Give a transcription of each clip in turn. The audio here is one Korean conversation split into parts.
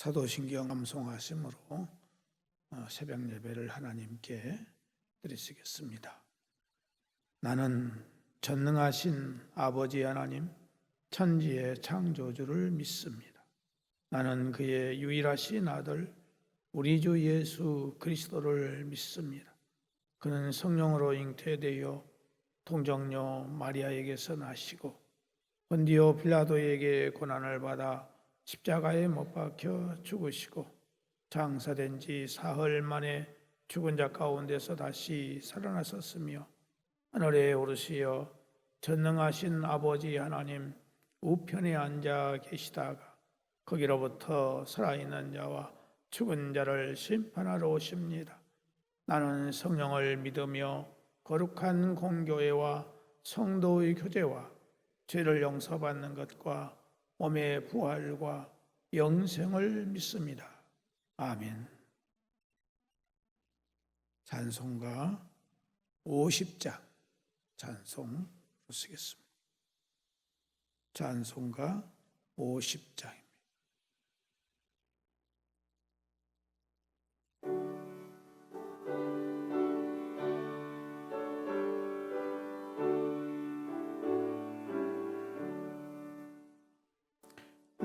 사도신경 암송하심으로 새벽 예배를 하나님께 드리시겠습니다. 나는 전능하신 아버지 하나님, 천지의 창조주를 믿습니다. 나는 그의 유일하신 아들 우리 주 예수 그리스도를 믿습니다. 그는 성령으로 잉태되어 동정녀 마리아에게서 나시고 본디오 빌라도에게 고난을 받아 십자가에 못 박혀 죽으시고 장사된 지 사흘 만에 죽은 자 가운데서 다시 살아나셨으며 하늘에 오르시어 전능하신 아버지 하나님 우편에 앉아 계시다가 거기로부터 살아있는 자와 죽은 자를 심판하러 오십니다. 나는 성령을 믿으며 거룩한 공교회와 성도의 교제와 죄를 용서받는 것과 몸의 부활과 영생을 믿습니다. 아멘. 찬송가 50장 찬송 쓰겠습니다. 찬송가 50장입니다.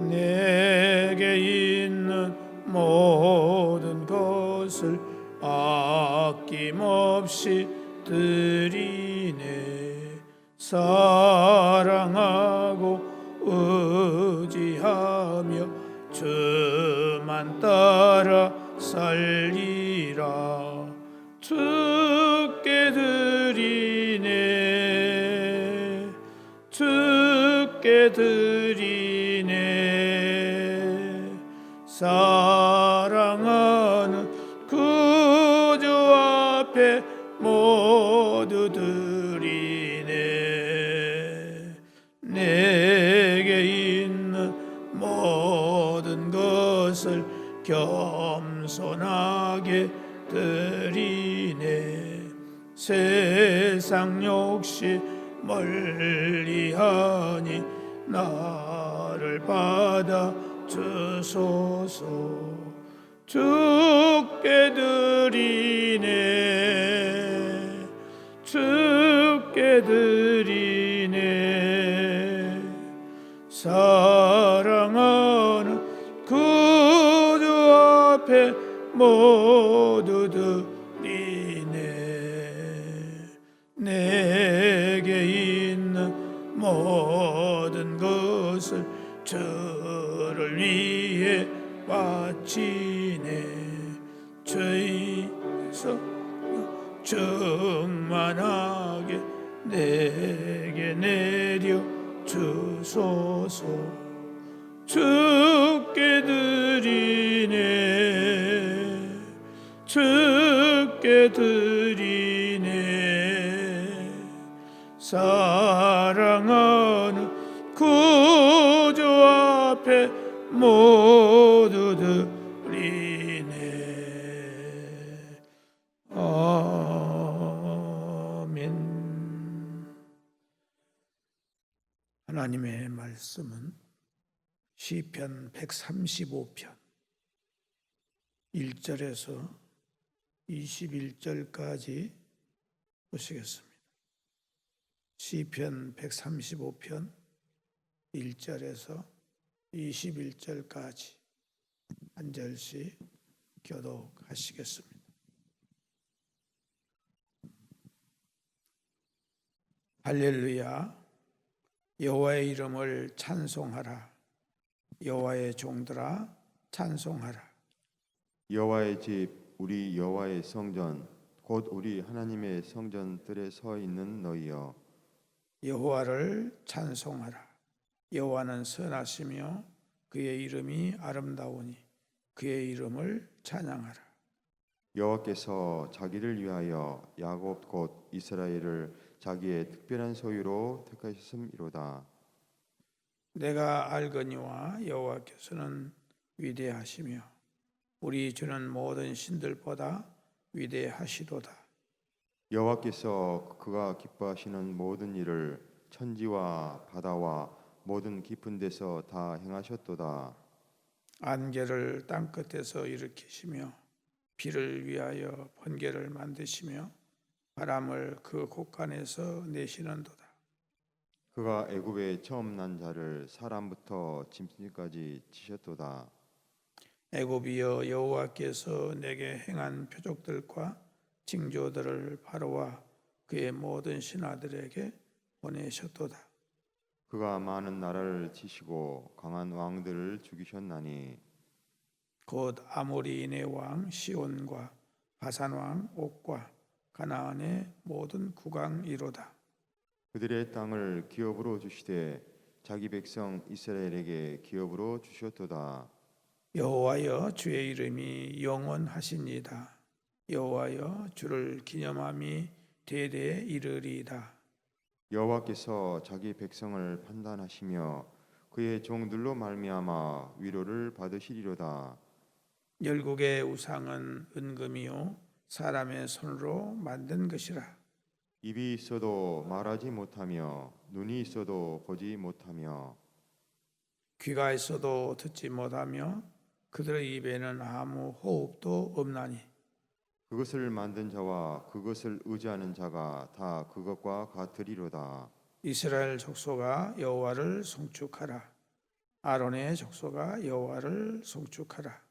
내게 있는 모든 것을 아낌없이 드리네. 사랑하고 의지하며 주만 따라 살리라. 주께 드리네. 주께 드리네. 사랑하는 구주 앞에 모두 드리네. 내게 있는 모든 것을 겸손하게 드리네. 세상 욕심 멀리하니 나를 받아 주소서. 주께 드리네. 주께 드리네. 사랑하는 구주 앞에 모두 드리네. 내게 있는 모든 것을 주를 위해 바치네. 죄에서 충만하게 내게 내려 주소서. 주께 드리네. 주께 드리네. 사랑하는 구주 앞에 모두 드리네. 아멘. 하나님의 말씀은 시편 135편 1절에서 21절까지 보시겠습니다. 시편 135편 1절에서 21절까지 한 절씩 교독하시겠습니다. 할렐루야. 여호와의 이름을 찬송하라. 여호와의 종들아 찬송하라. 여호와의 집, 우리 여호와의 성전, 곧 우리 하나님의 성전들에 서 있는 너희여, 여호와를 찬송하라. 여호와는 선하시며 그의 이름이 아름다우니 그의 이름을 찬양하라. 여호와께서 자기를 위하여 야곱 곧 이스라엘을 자기의 특별한 소유로 택하셨음이로다. 내가 알거니와 여호와께서는 위대하시며 우리 주는 모든 신들보다 위대하시도다. 여호와께서 그가 기뻐하시는 모든 일을 천지와 바다와 모든 깊은 데서 다 행하셨도다. 안개를 땅 끝에서 일으키시며 비를 위하여 번개를 만드시며 바람을 그 곳간에서 내시는도다. 그가 애굽에 처음 난 자를 사람부터 짐승까지 치셨도다. 애굽이여 여호와께서 내게 행한 표적들과 징조들을 바로와 그의 모든 신하들에게 보내셨도다. 그가 많은 나라를 치시고 강한 왕들을 죽이셨나니 곧 아모리인의 왕 시온과 바산 왕 옥과 가나안의 모든 국왕이로다. 그들의 땅을 기업으로 주시되 자기 백성 이스라엘에게 기업으로 주셨도다. 여호와여 주의 이름이 영원하시니이다. 여호와여 주를 기념함이 대대에 이르리이다. 여호와께서 자기 백성을 판단하시며 그의 종들로 말미암아 위로를 받으시리로다. 열국의 우상은 은금이요 사람의 손으로 만든 것이라. 입이 있어도 말하지 못하며 눈이 있어도 보지 못하며 귀가 있어도 듣지 못하며 그들의 입에는 아무 호흡도 없나니 그것을 만든 자와 그것을 의지하는 자가 다 그것과 같으리로다. 이스라엘 족속아 여호와를 송축하라. 아론의 족속아 여호와를 송축하라.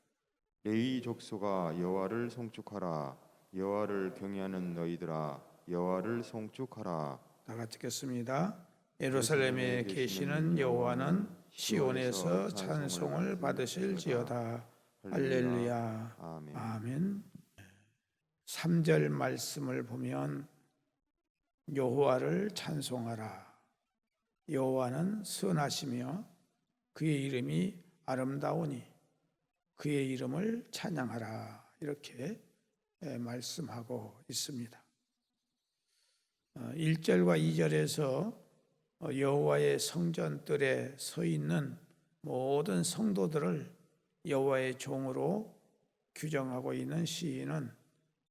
레위 족속아 여호와를 송축하라. 여호와를 경외하는 너희들아 여호와를 송축하라. 다 같이 읽겠습니다. 예루살렘에 계시는 여호와는 시온에서 찬송을 받으실지어다. 할렐루야. 아멘. 아멘. 3절 말씀을 보면 여호와를 찬송하라. 여호와는 선하시며 그의 이름이 아름다우니 그의 이름을 찬양하라. 이렇게 말씀하고 있습니다. 1절과 2절에서 여호와의 성전뜰에 서 있는 모든 성도들을 여호와의 종으로 규정하고 있는 시인은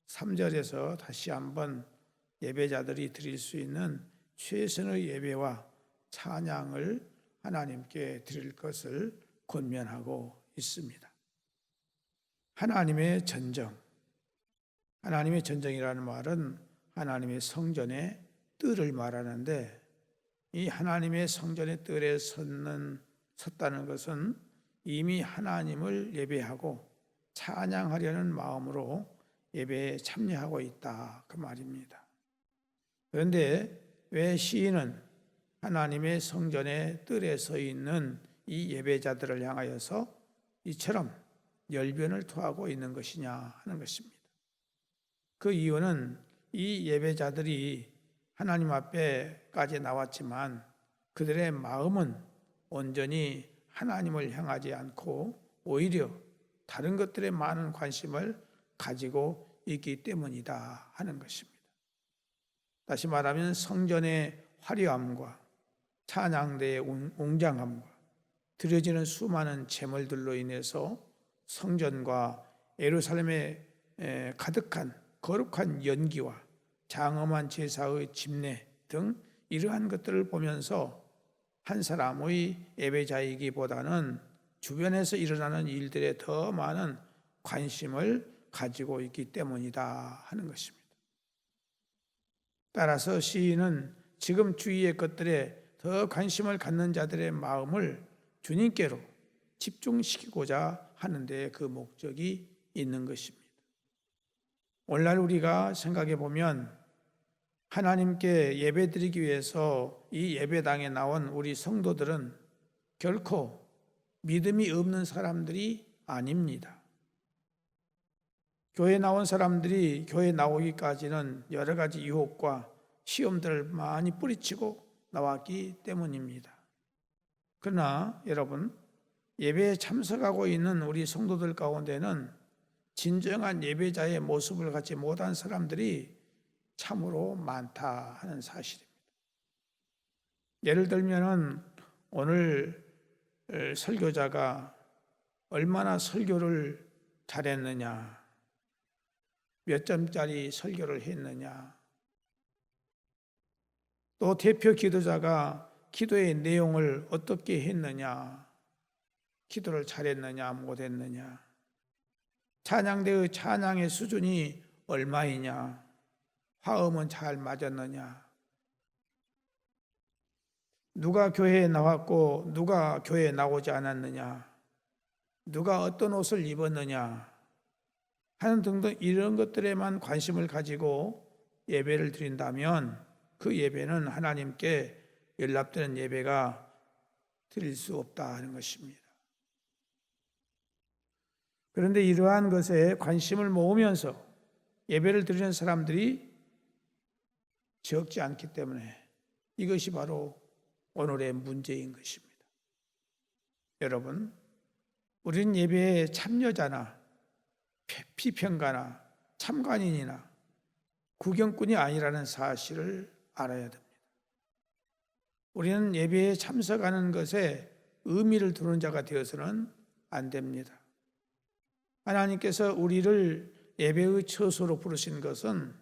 3절에서 다시 한번 예배자들이 드릴 수 있는 최선의 예배와 찬양을 하나님께 드릴 것을 권면하고 있습니다. 하나님의 전정, 하나님의 전정이라는 말은 하나님의 성전의 뜰을 말하는데 이 하나님의 성전의 뜰에 섰다는 것은 이미 하나님을 예배하고 찬양하려는 마음으로 예배에 참여하고 있다 그 말입니다. 그런데 왜 시인은 하나님의 성전의 뜰에 서 있는 이 예배자들을 향하여서 이처럼 열변을 토하고 있는 것이냐 하는 것입니다. 그 이유는 이 예배자들이 하나님 앞에까지 나왔지만 그들의 마음은 온전히 하나님을 향하지 않고 오히려 다른 것들에 많은 관심을 가지고 있기 때문이다 하는 것입니다. 다시 말하면 성전의 화려함과 찬양대의 웅장함과 드려지는 수많은 제물들로 인해서 성전과 예루살렘에 가득한 거룩한 연기와 장엄한 제사의 집례 등 이러한 것들을 보면서 한 사람의 예배자이기보다는 주변에서 일어나는 일들에 더 많은 관심을 가지고 있기 때문이다 하는 것입니다. 따라서 시인은 지금 주위의 것들에 더 관심을 갖는 자들의 마음을 주님께로 집중시키고자 하는데 그 목적이 있는 것입니다. 오늘날 우리가 생각해 보면 하나님께 예배드리기 위해서 이 예배당에 나온 우리 성도들은 결코 믿음이 없는 사람들이 아닙니다. 교회 나온 사람들이 교회 나오기까지는 여러 가지 유혹과 시험들을 많이 뿌리치고 나왔기 때문입니다. 그러나 여러분, 예배에 참석하고 있는 우리 성도들 가운데는 진정한 예배자의 모습을 갖지 못한 사람들이 참으로 많다 하는 사실입니다. 예를 들면 오늘 설교자가 얼마나 설교를 잘했느냐, 몇 점짜리 설교를 했느냐, 또 대표 기도자가 기도의 내용을 어떻게 했느냐, 기도를 잘했느냐 못했느냐, 찬양대의 찬양의 수준이 얼마이냐, 화음은 잘 맞았느냐, 누가 교회에 나왔고 누가 교회에 나오지 않았느냐, 누가 어떤 옷을 입었느냐 하는 등등 이런 것들에만 관심을 가지고 예배를 드린다면 그 예배는 하나님께 연락되는 예배가 드릴 수 없다 하는 것입니다. 그런데 이러한 것에 관심을 모으면서 예배를 드리는 사람들이 적지 않기 때문에 이것이 바로 오늘의 문제인 것입니다. 여러분, 우리는 예배에 참여자나 피평가나 참관인이나 구경꾼이 아니라는 사실을 알아야 됩니다. 우리는 예배에 참석하는 것에 의미를 두는 자가 되어서는 안 됩니다. 하나님께서 우리를 예배의 처소로 부르신 것은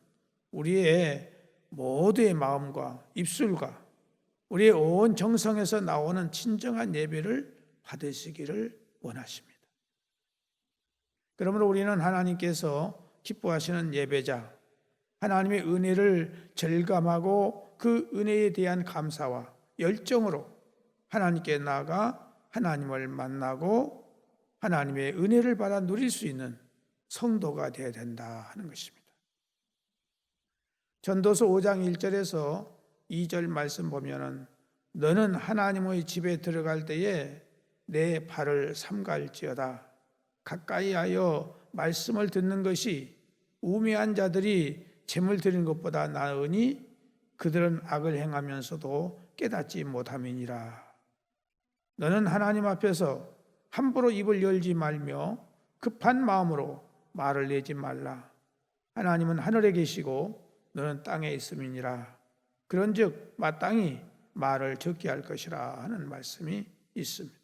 우리의 모두의 마음과 입술과 우리의 온 정성에서 나오는 진정한 예배를 받으시기를 원하십니다. 그러므로 우리는 하나님께서 기뻐하시는 예배자, 하나님의 은혜를 절감하고 그 은혜에 대한 감사와 열정으로 하나님께 나아가 하나님을 만나고 하나님의 은혜를 받아 누릴 수 있는 성도가 되어야 된다 하는 것입니다. 전도서 5장 1절에서 2절 말씀 보면은 너는 하나님의 집에 들어갈 때에 내 발을 삼갈지어다. 가까이 하여 말씀을 듣는 것이 우매한 자들이 재물 드리는 것보다 나으니 그들은 악을 행하면서도 깨닫지 못함이니라. 너는 하나님 앞에서 함부로 입을 열지 말며 급한 마음으로 말을 내지 말라. 하나님은 하늘에 계시고 너는 땅에 있음이니라. 그런즉 마땅히 말을 적게 할 것이라 하는 말씀이 있습니다.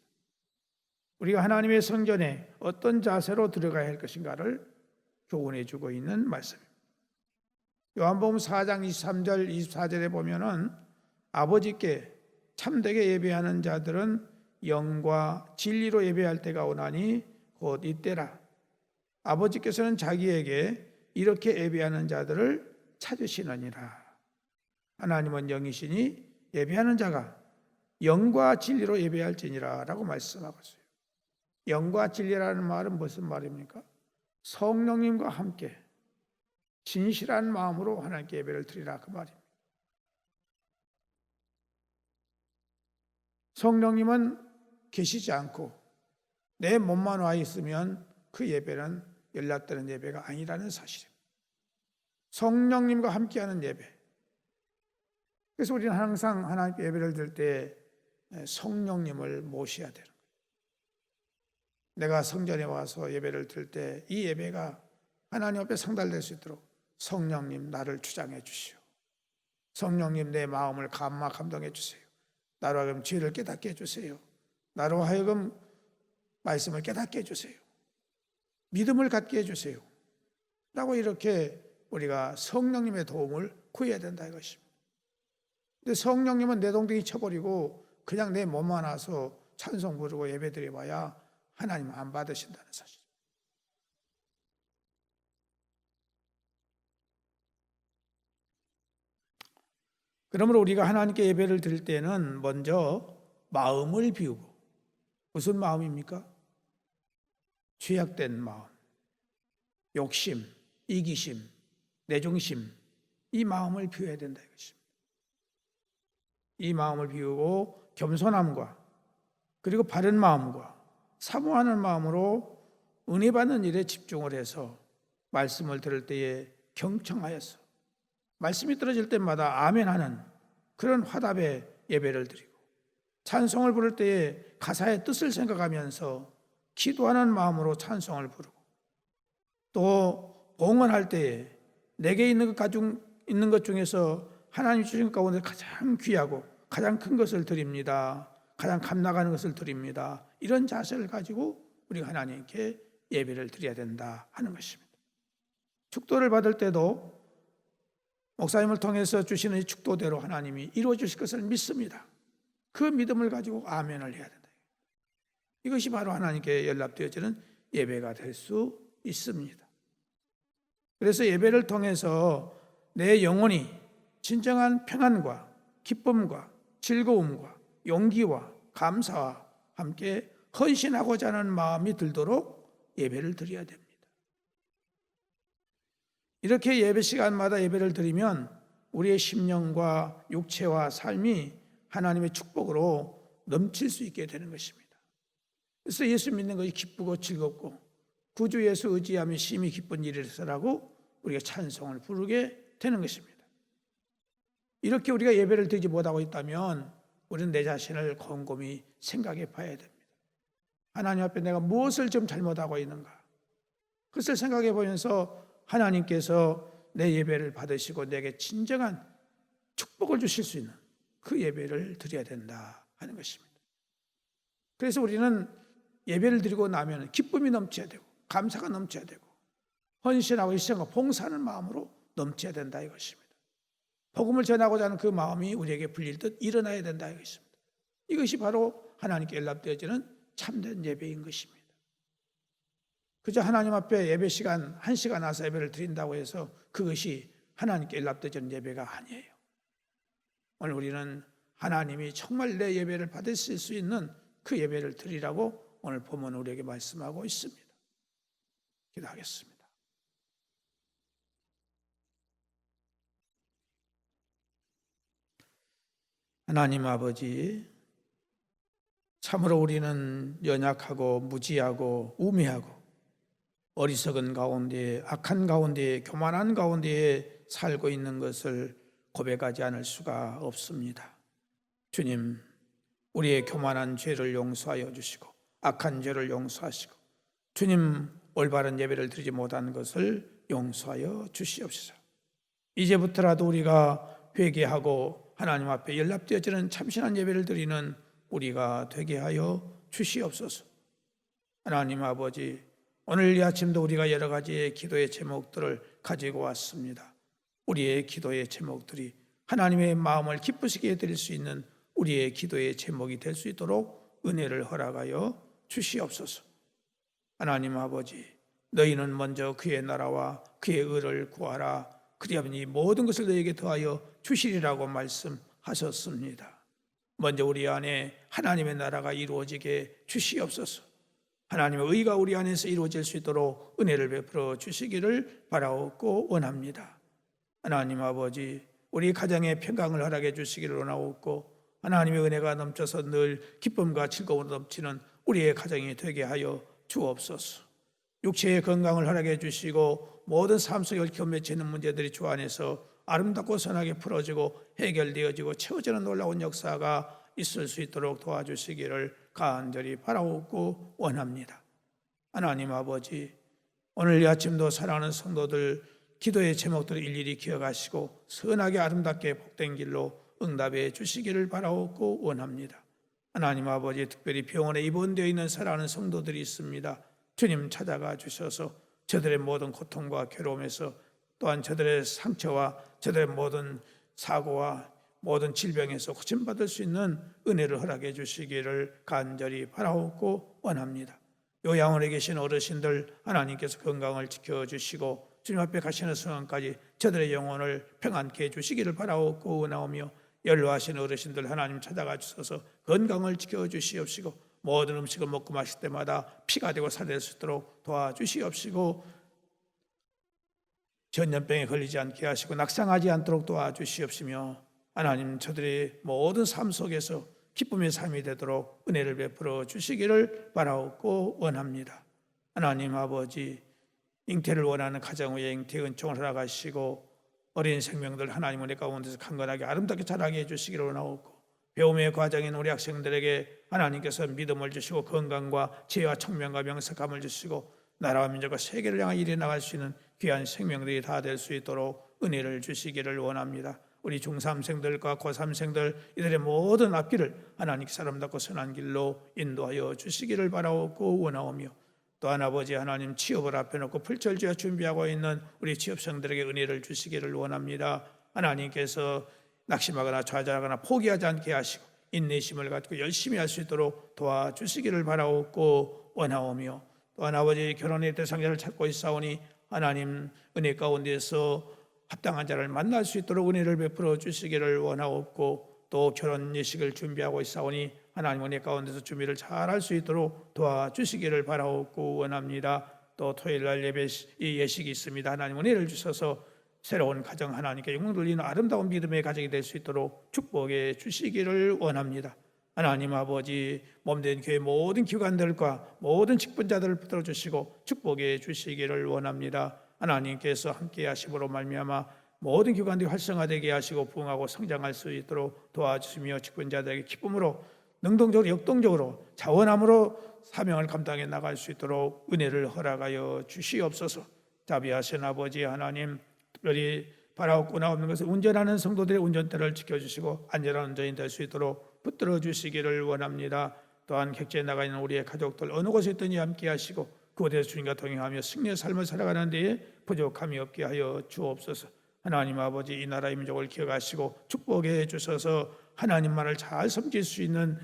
우리가 하나님의 성전에 어떤 자세로 들어가야 할 것인가를 교훈해 주고 있는 말씀입니다. 요한복음 4장 23절 24절에 보면은 아버지께 참되게 예배하는 자들은 영과 진리로 예배할 때가 오나니 곧 이때라. 아버지께서는 자기에게 이렇게 예배하는 자들을 찾으시느니라. 하나님은 영이시니 예배하는 자가 영과 진리로 예배할지니라 라고 말씀하고 있어요. 영과 진리라는 말은 무슨 말입니까? 성령님과 함께 진실한 마음으로 하나님께 예배를 드리라 그 말입니다. 성령님은 계시지 않고 내 몸만 와 있으면 그 예배는 연락되는 예배가 아니라는 사실입니다. 성령님과 함께하는 예배. 그래서 우리는 항상 하나님께 예배를 드릴 때 성령님을 모셔야 되는 거예요. 내가 성전에 와서 예배를 드릴 때 이 예배가 하나님 앞에 상달될 수 있도록 성령님 나를 주장해 주시오. 성령님 내 마음을 감동해 주세요. 나로 하여금 죄를 깨닫게 해주세요. 나로 하여금 말씀을 깨닫게 해주세요. 믿음을 갖게 해주세요. 라고 이렇게 우리가 성령님의 도움을 구해야 된다 이것입니다. 근데 성령님은 내 동댕이 쳐버리고 그냥 내 몸만 와서 찬송 부르고 예배 드려봐야 하나님 안 받으신다는 사실. 그러므로 우리가 하나님께 예배를 드릴 때는 먼저 마음을 비우고, 무슨 마음입니까? 죄악된 마음, 욕심, 이기심, 내중심, 이 마음을 비워야 된다 이것입니다. 이 마음을 비우고 겸손함과 그리고 바른 마음과 사모하는 마음으로 은혜 받는 일에 집중을 해서 말씀을 들을 때에 경청하여서 말씀이 떨어질 때마다 아멘하는 그런 화답의 예배를 드리고, 찬송을 부를 때에 가사의 뜻을 생각하면서 기도하는 마음으로 찬송을 부르고, 또 봉헌할 때에 내게 있는 것 중에서 하나님 주신 것 가운데 가장 귀하고 가장 큰 것을 드립니다. 가장 값나가는 것을 드립니다. 이런 자세를 가지고 우리가 하나님께 예배를 드려야 된다 하는 것입니다. 축도를 받을 때도 목사님을 통해서 주시는 이 축도대로 하나님이 이루어 주실 것을 믿습니다. 그 믿음을 가지고 아멘을 해야 된다. 이것이 바로 하나님께 연락되어지는 예배가 될 수 있습니다. 그래서 예배를 통해서 내 영혼이 진정한 평안과 기쁨과 즐거움과 용기와 감사와 함께 헌신하고자 하는 마음이 들도록 예배를 드려야 됩니다. 이렇게 예배 시간마다 예배를 드리면 우리의 심령과 육체와 삶이 하나님의 축복으로 넘칠 수 있게 되는 것입니다. 그래서 예수 믿는 것이 기쁘고 즐겁고 구주 예수 의지하며 심히 기쁜 일이라고 우리가 찬송을 부르게 되는 것입니다. 이렇게 우리가 예배를 드리지 못하고 있다면 우리는 내 자신을 곰곰이 생각해 봐야 됩니다. 하나님 앞에 내가 무엇을 좀 잘못하고 있는가? 그것을 생각해 보면서 하나님께서 내 예배를 받으시고 내게 진정한 축복을 주실 수 있는 그 예배를 드려야 된다 하는 것입니다. 그래서 우리는 예배를 드리고 나면 기쁨이 넘쳐야 되고 감사가 넘쳐야 되고 헌신하고 희생과 봉사하는 마음으로 넘쳐야 된다 이것입니다. 복음을 전하고자 하는 그 마음이 우리에게 불릴 듯 일어나야 된다 이것입니다. 이것이 바로 하나님께 연락되어지는 참된 예배인 것입니다. 그저 하나님 앞에 예배 시간 1시간 와서 예배를 드린다고 해서 그것이 하나님께 연락되어지는 예배가 아니에요. 오늘 우리는 하나님이 정말 내 예배를 받으실 수 있는 그 예배를 드리라고 오늘 본문 우리에게 말씀하고 있습니다. 기도하겠습니다. 하나님 아버지, 참으로 우리는 연약하고 무지하고 우매하고 어리석은 가운데 악한 가운데 교만한 가운데 살고 있는 것을 고백하지 않을 수가 없습니다. 주님, 우리의 교만한 죄를 용서하여 주시고 악한 죄를 용서하시고 주님 올바른 예배를 드리지 못한 것을 용서하여 주시옵소서. 이제부터라도 우리가 회개하고 하나님 앞에 연락되어지는 참신한 예배를 드리는 우리가 되게 하여 주시옵소서. 하나님 아버지, 오늘 이 아침도 우리가 여러 가지의 기도의 제목들을 가지고 왔습니다. 우리의 기도의 제목들이 하나님의 마음을 기쁘시게 드릴 수 있는 우리의 기도의 제목이 될 수 있도록 은혜를 허락하여 주시옵소서. 하나님 아버지, 너희는 먼저 그의 나라와 그의 의를 구하라. 그리하면 이 모든 것을 너희에게 더하여 주시리라고 말씀하셨습니다. 먼저 우리 안에 하나님의 나라가 이루어지게 주시옵소서. 하나님의 의가 우리 안에서 이루어질 수 있도록 은혜를 베풀어 주시기를 바라옵고 원합니다. 하나님 아버지, 우리 가정에 평강을 허락해 주시기를 원하옵고 하나님의 은혜가 넘쳐서 늘 기쁨과 즐거움으로 넘치는 우리의 가정이 되게 하여 주옵소서. 육체의 건강을 허락해 주시고 모든 삶 속에 얽혀 맺히는 문제들이 주 안에서 아름답고 선하게 풀어지고 해결되어지고 채워지는 놀라운 역사가 있을 수 있도록 도와주시기를 간절히 바라옵고 원합니다. 하나님 아버지, 오늘 이 아침도 사랑하는 성도들 기도의 제목들을 일일이 기억하시고 선하게 아름답게 복된 길로 응답해 주시기를 바라옵고 원합니다. 하나님 아버지, 특별히 병원에 입원되어 있는 사랑하는 성도들이 있습니다. 주님 찾아가 주셔서 저들의 모든 고통과 괴로움에서 또한 저들의 상처와 저들의 모든 사고와 모든 질병에서 고침받을 수 있는 은혜를 허락해 주시기를 간절히 바라옵고 원합니다. 요양원에 계신 어르신들 하나님께서 건강을 지켜주시고 주님 앞에 가시는 순간까지 저들의 영혼을 평안케 해주시기를 바라옵고 원하오며 연로하신 어르신들 하나님 찾아가 주셔서 건강을 지켜주시옵시고 모든 음식을 먹고 마실 때마다 피가 되고 살이 될 수 있도록 도와주시옵시고 전염병에 걸리지 않게 하시고 낙상하지 않도록 도와주시옵시며 하나님 저들의 모든 삶 속에서 기쁨의 삶이 되도록 은혜를 베풀어 주시기를 바라옵고 원합니다. 하나님 아버지, 잉태를 원하는 가정 위에 잉태 은총을 허락하시고 어린 생명들 하나님 은혜 가운데서 강건하게 아름답게 자라게 해주시기를 원하옵고 배움의 과정인 우리 학생들에게 하나님께서 믿음을 주시고 건강과 지혜와 청명과 명석함을 주시고 나라와 민족과 세계를 향해 일해 나갈 수 있는 귀한 생명들이 다 될 수 있도록 은혜를 주시기를 원합니다. 우리 중3생들과 고3생들 이들의 모든 앞길을 하나님께서 아름답고 선한 길로 인도하여 주시기를 바라옵고 원하오며 또한 아버지 하나님 취업을 앞에 놓고 풀철주야 준비하고 있는 우리 취업생들에게 은혜를 주시기를 원합니다. 하나님께서 낙심하거나 좌절하거나 포기하지 않게 하시고 인내심을 갖고 열심히 할 수 있도록 도와주시기를 바라옵고 원하오며, 또한 아버지 결혼의 대상자를 찾고 있사오니 하나님 은혜 가운데서 합당한 자를 만날 수 있도록 은혜를 베풀어 주시기를 원하옵고, 또 결혼 예식을 준비하고 있사오니 하나님 은혜 가운데서 준비를 잘할 수 있도록 도와주시기를 바라옵고 원합니다. 또 토요일날 예배 예식이 있습니다. 하나님 은혜를 주셔서 새로운 가정, 하나님께 영광 돌리는 아름다운 믿음의 가정이 될 수 있도록 축복해 주시기를 원합니다. 하나님 아버지, 몸된 교회 모든 기관들과 모든 직분자들을 붙들어 주시고 축복해 주시기를 원합니다. 하나님께서 함께 하심으로 말미암아 모든 기관들이 활성화되게 하시고 부흥하고 성장할 수 있도록 도와주시며, 직분자들에게 기쁨으로 능동적으로 역동적으로 자원함으로 사명을 감당해 나갈 수 있도록 은혜를 허락하여 주시옵소서. 자비하신 아버지 하나님, 특별히 바라옵고나 없는 것을 운전하는 성도들의 운전대를 지켜주시고 안전한 운전이 될 수 있도록 붙들어 주시기를 원합니다. 또한 객지에 나가 있는 우리의 가족들 어느 곳에 있든지 함께 하시고 그곳에서 주님과 동행하며 승리의 삶을 살아가는 데에 부족함이 없게 하여 주옵소서. 하나님 아버지, 이 나라의 민족을 기억하시고 축복해 주셔서 하나님만을 잘 섬길 수 있는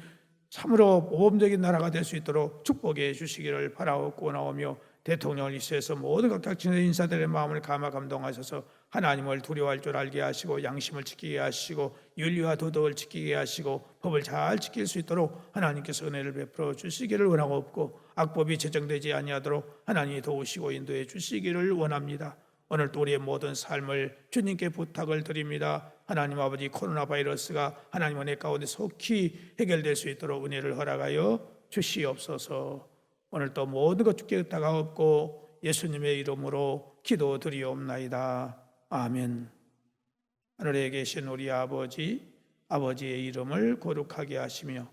참으로 모범적인 나라가 될 수 있도록 축복해 주시기를 바라옵고 나오며, 대통령을 이수해서 모든 각각 지는 인사들의 마음을 감화 감동하셔서 하나님을 두려워할 줄 알게 하시고 양심을 지키게 하시고 윤리와 도덕을 지키게 하시고 법을 잘 지킬 수 있도록 하나님께서 은혜를 베풀어 주시기를 원하옵고, 악법이 제정되지 아니하도록 하나님이 도우시고 인도해 주시기를 원합니다. 오늘 또 우리의 모든 삶을 주님께 부탁을 드립니다. 하나님 아버지, 코로나 바이러스가 하나님 은혜 가운데 속히 해결될 수 있도록 은혜를 허락하여 주시옵소서. 오늘 또 모든 것 주께 다가옵고 예수님의 이름으로 기도드리옵나이다. 아멘. 하늘에 계신 우리 아버지, 아버지의 이름을 거룩하게 하시며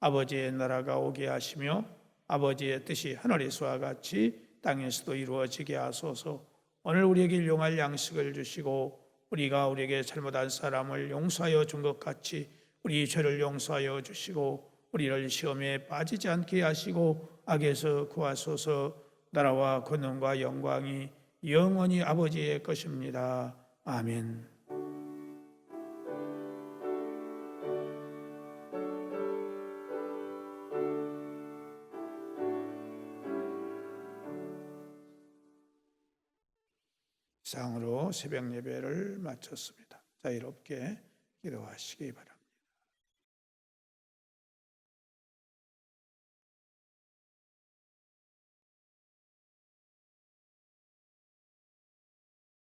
아버지의 나라가 오게 하시며 아버지의 뜻이 하늘에서와 같이 땅에서도 이루어지게 하소서. 오늘 우리에게 일용할 양식을 주시고 우리가 우리에게 잘못한 사람을 용서하여 준 것 같이 우리 죄를 용서하여 주시고 우리를 시험에 빠지지 않게 하시고 악에서 구하소서. 나라와 권능과 영광이 영원히 아버지의 것입니다. 아멘. 이상으로 새벽 예배를 마쳤습니다. 자유롭게 기도하시기 바랍니다.